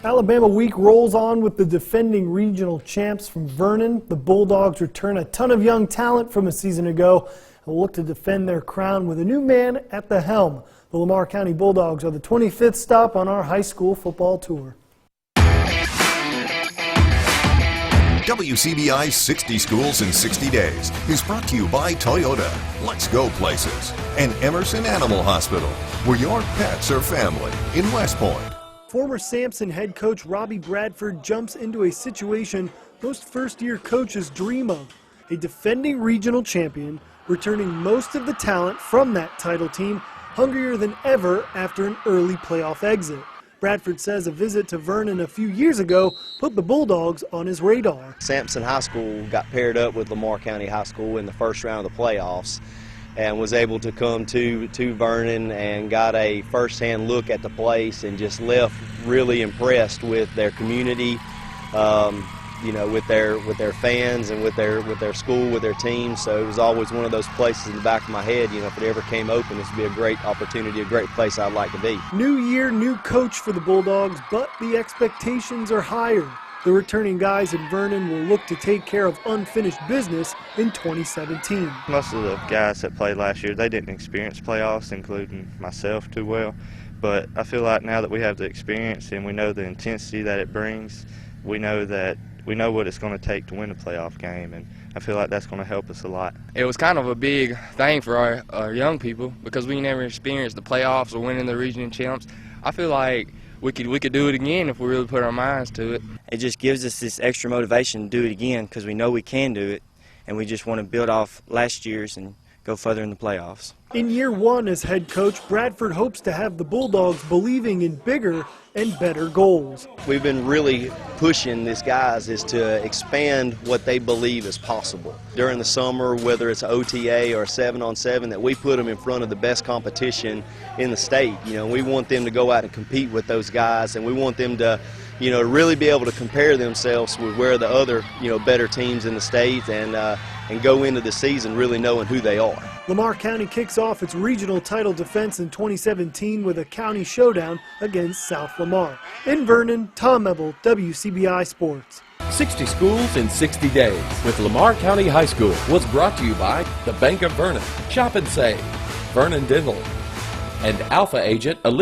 Alabama Week rolls on with the defending regional champs from Vernon. The Bulldogs return a ton of young talent from a season ago and will look to defend their crown with a new man at the helm. The Lamar County Bulldogs are the 25th stop on our high school football tour. WCBI's 60 Schools in 60 Days is brought to you by Toyota, Let's Go Places, and Emerson Animal Hospital, where your pets are family in West Point. Former Sampson head coach Robbie Bradford jumps into a situation most first-year coaches dream of. A defending regional champion, returning most of the talent from that title team, hungrier than ever after an early playoff exit. Bradford says a visit to Vernon a few years ago put the Bulldogs on his radar. Sampson High School got paired up with Lamar County High School in the first round of the playoffs and was able to come to Vernon and got a first-hand look at the place and just left really impressed with their community, you know, with their fans and with their school, with their team. So it was always one of those places in the back of my head, you know, if it ever came open, this would be a great opportunity, a great place I'd like to be. New year, new coach for the Bulldogs, but the expectations are higher. The returning guys in Vernon will look to take care of unfinished business in 2017. Most of the guys that played last year, they didn't experience playoffs, including myself, too well. But I feel like now that we have the experience and we know the intensity that it brings, we know what it's going to take to win a playoff game, and I feel like that's going to help us a lot. It was kind of a big thing for our young people because we never experienced the playoffs or winning the regional champs. I feel like we could do it again if we really put our minds to it. It just gives us this extra motivation to do it again because we know we can do it, and we just want to build off last year's and go further in the playoffs. In year one as head coach, Bradford hopes to have the Bulldogs believing in bigger and better goals. We've been really pushing these guys is to expand what they believe is possible. During the summer, whether it's OTA or 7-on-7, that we put them in front of the best competition in the state. You know, we want them to go out and compete with those guys, and we want them to, you know, really be able to compare themselves with where the other, you know, better teams in the state and go into the season really knowing who they are. Lamar County kicks off its regional title defense in 2017 with a county showdown against South Lamar. In Vernon, Tom Ebel, WCBI Sports. 60 Schools in 60 Days with Lamar County High School was brought to you by the Bank of Vernon, Shop and Save, Vernon Dental, and Alpha Agent